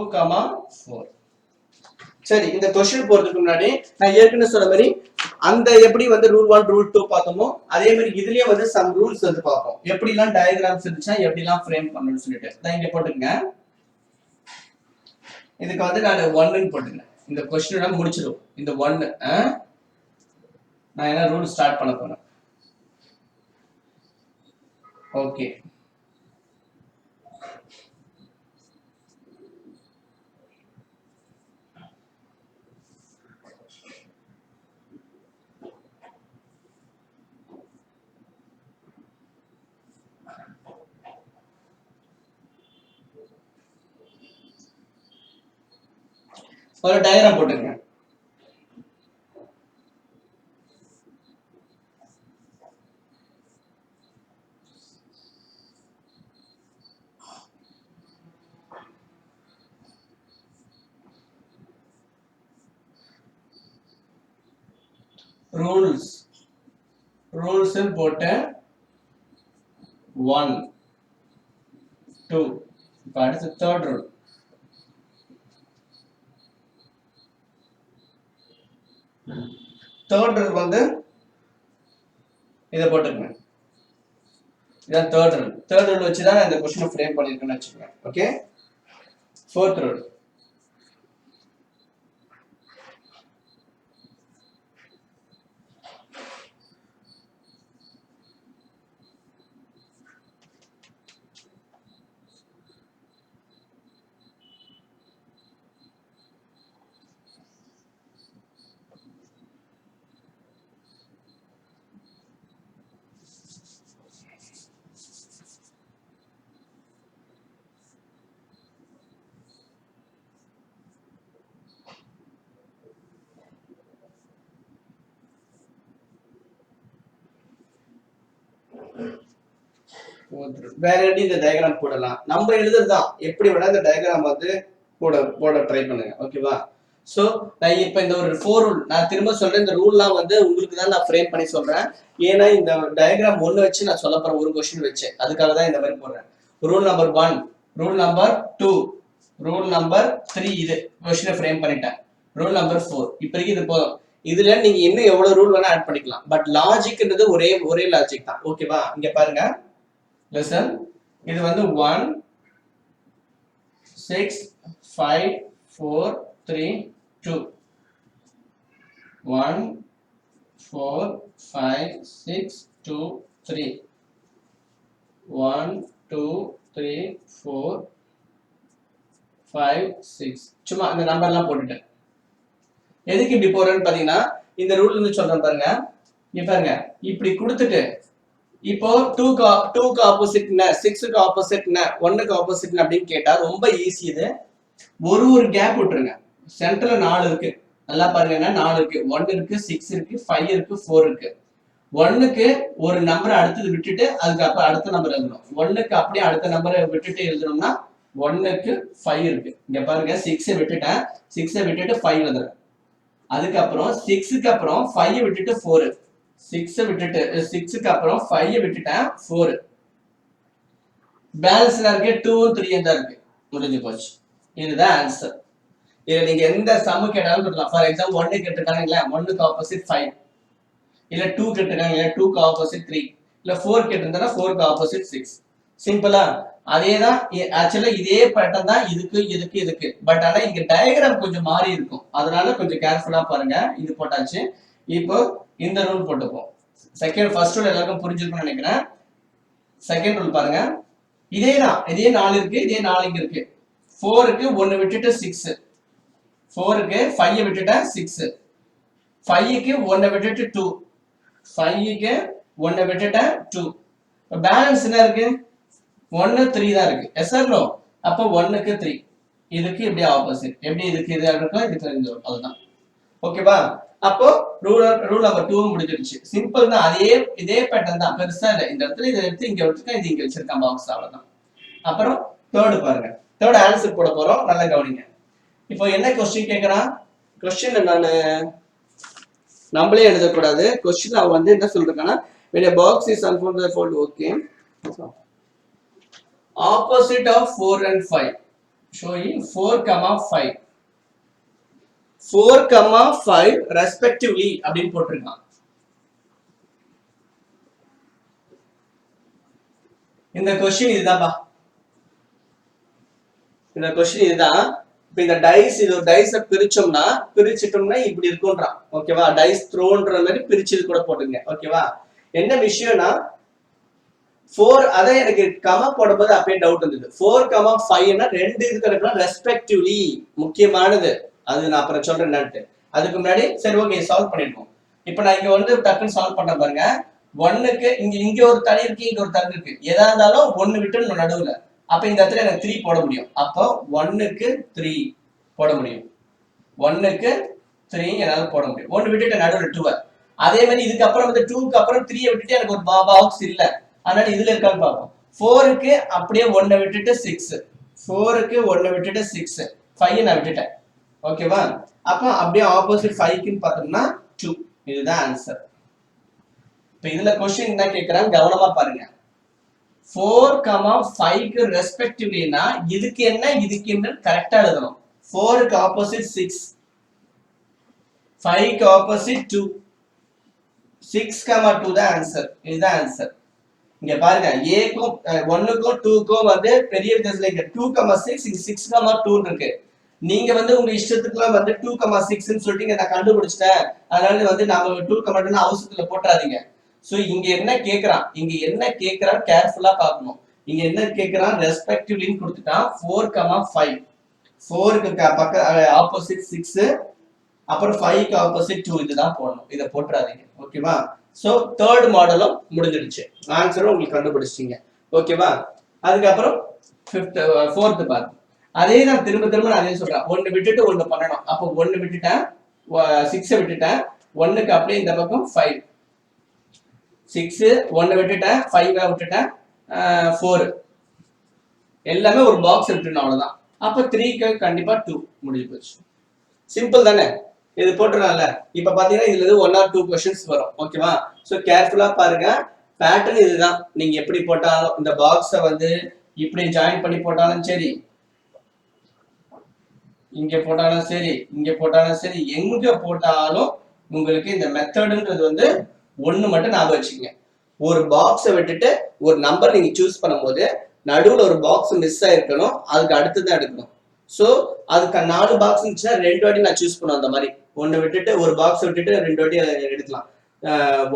[SPEAKER 1] 4. சரி, இந்த கொஸ்டின் போறதுக்கு முன்னாடி நான் ஏற்கனவே சொன்ன மாதிரி அந்த எப்படி வந்து ரூல் 1 ரூல் 2 பார்த்தோமோ அதே மாதிரி இதுலயே வந்து சம் ரூல்ஸ் வந்து பார்ப்போம். எப்படிலாம் டயகிராம்ஸ் இருந்துச்சா எப்படிலாம் ஃப்ரேம் பண்ணணும்னு சொல்லிட்டு நான் இங்க போட்டுக்கங்க. இதுக்கு வந்து நான் 1ன்னு போட்டுக்கிறேன். இந்த கொஸ்டினோட முடிச்சிடும் இந்த 1. நான் என்ன ரூல் ஸ்டார்ட் பண்ண போறேன். ஓகே, ஒரு டயகிராம் போட்டுங்க. ரூல்ஸ் போட்டு 1 2. இப்ப அடுத்து தேர்ட் ரூல். தேர்ட் ரூல் வந்து இதை போட்டுக்கங்க. இதான் தேர்ட் ரூல். தேர்ட் ரூல் வச்சு தான் இந்த கொஸ்டினை ஃப்ரேம் பண்ணிருக்கேன்னு வச்சுக்கோங்க. Okay, fourth rule. வேற எப்படி இந்த டயகிராம் போடலாம்? நம்ம எழுதுறதுதான் எப்படி வேணா இந்த டயகிராம் வந்து போட ட்ரை பண்ணுங்க. ஓகேவா? சோ நான் இப்ப இந்த ஒரு 4 ரூல் நான் திரும்ப சொல்றேன். இந்த ரூல்லாம் வந்து உங்களுக்கு தான் நான் ஃப்ரேம் பண்ணி சொல்றேன். ஏன்னா இந்த டயகிராம் 1 வச்சு நான் சொல்ல போறேன், ஒரு கொஸ்டின் வச்சு. அதுக்காக தான் இந்த மாதிரி போடுறேன். Rule number 1, rule number 2, rule number 3. இது கொஸ்டினை ஃப்ரேம் பண்ணிட்டேன். Rule number 4. இப்போதைக்கு இது போதும். இதுல நீங்க இன்னும் எவ்வளவு ரூல் வேணா ஆட் பண்ணிக்கலாம். பட் லாஜிக்ன்றது ஒரே லாஜிக் தான். ஓகேவா? இங்க பாருங்க, listen, இது வந்து 1 6 5 4 3 2. 1 4 5 6 2 3. 1 2 3 4 5 6. சும்மா இந்த நம்பர்லாம் போட்டுட்டேன். எதுக்கு இப்படி போறேன்னு பாத்தீங்கன்னா இந்த ரூல் வந்து சொல்றேன் பாருங்க. இங்க பாருங்க, இப்படி கொடுத்துட்டு இப்போ 2க்கு ஆப்போசிட் என்ன, 6க்கு ஆப்போசிட் என்ன, 1க்கு ஆப்போசிட் என்ன அப்படின்னு கேட்டா ரொம்ப ஈஸி. இது ஒரு கேப் விட்டுருங்க. சென்டர்ல 4 இருக்கு. நல்லா பாருங்க, என்ன 4 இருக்கு. 1 இருக்கு, 6 இருக்கு, 5 இருக்கு, 4 இருக்கு. 1க்கு ஒரு நம்பரை அடுத்தது விட்டுட்டு அதுக்கு அடுத்த நம்பர் எழுதணும். 1க்கு அப்படியே அடுத்த நம்பரை விட்டுட்டு எழுதணும்னா 1க்கு 5 இருக்கு. இங்க பாருங்க, 6 விட்டுட்டேன், 6 விட்டுட்டு 5 வந்துடுறேன். அதுக்கப்புறம் 6க்கு அப்புறம் 5 விட்டுட்டு 4. 6 விட்டுட்டு 6க்கு அப்புறம் 5 விட்டுட்டேன் 4 பேலன்ஸ்ல இருக்கு 2 3 தான் இருக்கு முடிஞ்சு போச்சு இதுதான் ஆன்சர் இதுல நீங்க எந்த சம் கேட்டாலும் சொல்லலாம் ஃபார் எக்ஸாம்பிள் 1 கேட்டிருக்காங்கல்ல 1க்கு ஆப்போசிட் 5 இல்ல 2 கேட்டிருக்காங்க இல்ல 2க்கு ஆப்போசிட் 3 இல்ல 4 கேட்டிருந்தா 4க்கு ஆப்போசிட் 6 சிம்பிளா அதேதான் ஆக்சுவலா இதே பேட்டர்ன் தான் இதுக்கு பட் ஆனா இங்க டயகிராம் கொஞ்சம் மாறி இருக்கும் அதனால கொஞ்சம் கேர்ஃபுல்லா பாருங்க இது போட்டாச்சு இப்போ இந்த ரூல் போட்டுப்போம் செகண்ட் ஃபர்ஸ்ட் ரூல் எல்லாருக்கும் புரிஞ்சிருக்கும்னு நினைக்கிறேன் செகண்ட் ரூல் பாருங்க இதே 4 இருக்கு இதே 4 இங்க இருக்கு 4க்கு 1 விட்டுட்டு 6 4க்கு 5 விட்டுட்டேன் 6 5க்கு 1 விட்டுட்டு 2 5க்கு 1 விட்டுட்டேன் 2 பேலன்ஸ் என்ன இருக்கு 1 3 தான் இருக்கு எஸ் ஆர் நோ அப்ப 1க்கு 3 இதுக்கு இப்படி ஆப்போசிட் எப்படி இதுக்கு இது இருக்கும் இதுக்கு இந்த அதுதான் ஓகேவா அப்போ ரூல் நம்பர் 2 முடிஞ்சிருச்சு சிம்பிள் தான் இதே பேட்டர்ன் தான் பெருசா இல்ல இந்த இடத்துல இதை எடுத்து இங்க வச்சிருக்கேன் இது இங்க வச்சிருக்கேன் பாக்ஸ் அவ்வளவுதான் அப்புறம் தேர்ட் பாருங்க தேர்ட் ஆன்சர் போட போறோம் நல்லா கவனிங்க இப்போ என்ன क्वेश्चन கேக்குறான் क्वेश्चन நான் நம்மளே எழுத கூடாது क्वेश्चन அவ வந்து என்ன சொல்றாங்கன்னா when a box is unfolded fold okay opposite of 4 and 5 showing 4, 5 4, 5 respectively அப்படினு போட்டுருக்கான் இந்த क्वेश्चन இதுதான்பா இந்த क्वेश्चन இதுதான் இப்போ இந்த டைஸ் இது ஒரு டைஸை பிரிச்சிட்டோம்னா இப்படி இருக்கும்ன்றான் ஓகேவா டைஸ் த்ரோன்ற மாதிரி பிரிச்சது கூட போட்டுங்க ஓகேவா என்ன விஷயம்னா 4 அத எனக்கு கமா போடும்போது அப்படியே டவுட் வந்தது 4, 5 னா ரெண்டு இருக்கிறதுனா ரெஸ்பெக்டிவ்லி முக்கியமானது அது நான் அப்புறம் சொல்றேன் என்னன்னு அதுக்கு முன்னாடி சரி ஓகே சால்வ் பண்ணிடுவோம் இப்போ நான் இங்க வந்து டக்குன்னு சால்வ் பண்ண பாருங்க 1க்கு இங்க ஒரு தனி இருக்கு இங்க ஒரு தனி இருக்கு எதா இருந்தாலும் 1 விட்டு நடுவுல அப்ப இந்த இடத்துல எனக்கு 3 போட முடியும் அப்போ 1க்கு 3 போட முடியும் 1க்கு 3 என்னால போட முடியும் 1 விட்டுட்டு நடுவுல 2 அதே மாதிரி இதுக்கு அப்புறம் வந்து 2க்கு அப்புறம் 3 விட்டுட்டு எனக்கு ஒரு பாக்ஸ் இல்ல அதனால இதுல இருக்கான்னு பாப்போம் 4க்கு அப்படியே 1 விட்டுட்டு 6 4க்கு 1 விட்டுட்டு 6 5 நான் விட்டுட்டேன் ஓகேவா அப்ப அப்படியே ஆப்போசிட் 5க்கு பார்த்தோம்னா 2 இதுதான் ஆன்சர் இப்போ இதுல क्वेश्चन என்ன கேக்குறாங்க கவனமா பாருங்க 4, 5க்கு ரெஸ்பெக்டிவ்லினா இதுக்கு என்ன கரெக்ட்டா எழுதணும் 4க்கு ஆப்போசிட் 6 5க்கு ஆப்போசிட் 2 6, 2 தான் ஆன்சர் இதுதான் ஆன்சர் இங்க பாருங்க a க்கும் 1க்கும் 2க்கும் வந்து பெரிய வித்தியாசம் இருக்கு 2, 6 இங்க 6, 2 இருக்கு நீங்க வந்து உங்க இஷ்டத்துக்குலாம் வந்து 2, 6 ன்னு சொல்லிட்டு நான் கண்டுபிடிச்சிட்டேன் அதனால வந்து நாம 2, 2 அவசரத்துல போட்றாதீங்க சோ இங்க என்ன கேக்குறான் கேர்ஃபுல்லா பார்க்கணும் இங்க என்ன கேக்குறான் ரெஸ்பெக்டிவ்லின்னு கொடுத்துட்டான் 4, 5 4க்கு பக்க ஆப்போசிட் 6 அப்புறம் 5க்கு ஆப்போசிட் 2 இதுதான் போடணும் இத போட்றாதீங்க ஓகேவா சோ தேர்ட் மாடலும் முடிஞ்சிடுச்சு ஆன்சரும் உங்களுக்கு கண்டுபிடிச்சிட்டீங்க ஓகேவா அதுக்கு அப்புறம் ஃபோர்த் பாருங்க அதே நான் திரும்ப நான் அதே சொல்றேன் 1 விட்டுட்டு 1 பண்ணணும் அப்போ 1 விட்டுட்டேன் 6 விட்டுட்டேன் 1க்கு அப்படியே இந்த பக்கம் 5 6 1 விட்டுட்டேன் 5 விட்டுட்டேன் 4 எல்லாமே ஒரு பாக்ஸ் விட்டுறணும் அவ்வளவுதான் அப்ப 3க்கு கண்டிப்பா 2 முடிஞ்சு போச்சு சிம்பிள் தானே இது போட்டுறலாம்ல இப்ப பாத்தீங்கன்னா இதுல இருந்து 1 or 2 क्वेश्चंस வரும் ஓகேவா சோ கேர்ஃபுல்லா பாருங்க பேட்டர்ன் இதுதான் நீங்க எப்படி போட்டாலும் இந்த பாக்ஸை வந்து இப்படி ஜாயின் பண்ணி போட்டாலும் சரி இங்க போட்டாலும் சரி எங்க போட்டாலும் உங்களுக்கு இந்த மெத்தட்ன்றது வந்து ஒண்ணு மட்டும் ஞாபகம் வச்சுக்கங்க ஒரு பாக்ஸை விட்டுட்டு ஒரு நம்பர் நீங்க சூஸ் பண்ணும்போது நடுவுல ஒரு பாக்ஸ் மிஸ் ஆயிருக்கணும் அதுக்கு அடுத்து தான் எடுக்கணும் சோ அதுக்கு 4 பாக்ஸ் இருந்துச்சுன்னா 2 வாட்டி நான் சூஸ் பண்ணுவேன் அந்த மாதிரி ஒன்னு விட்டுட்டு ஒரு பாக்ஸ் விட்டுட்டு 2 வாட்டி எடுக்கலாம்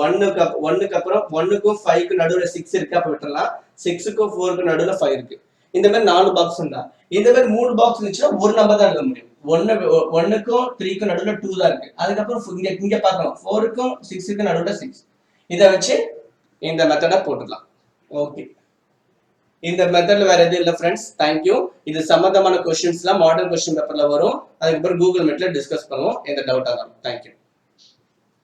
[SPEAKER 1] 1க்கு அப்புறம் 1க்கும் 5க்கும் நடுவுல 6 இருக்கு அப்ப விட்டுறலாம் 6க்கும் 4க்கும் நடுவுல 5 இருக்கு இந்த மாதிரி 4 பாக்ஸ் இருந்தா இந்த மாதிரி 3 பாக்ஸ் இருந்துச்சுன்னா ஒரு நம்பர் தான் எழுத முடியும் 1க்கும் 3க்கும் நடுவுல 2 தான் இருக்கு அதுக்கப்புறம் இங்க பார்க்கணும் 4க்கும் 6க்கும் நடுவுல 6 இதை வச்சு இந்த மெத்தடை போட்டுடலாம் ஓகே இந்த மெத்தட்ல வேற எதுவும் இல்ல ஃப்ரெண்ட்ஸ் தேங்க்யூ இது சம்பந்தமான क्वेश्चंसலாம் மாடல் क्वेश्चन பேப்பர்ல வரும் அதுக்கப்புறம் கூகுள் மீட்ல டிஸ்கஸ் பண்ணுவோம் எந்த டவுட் ஆகும் தேங்க்யூ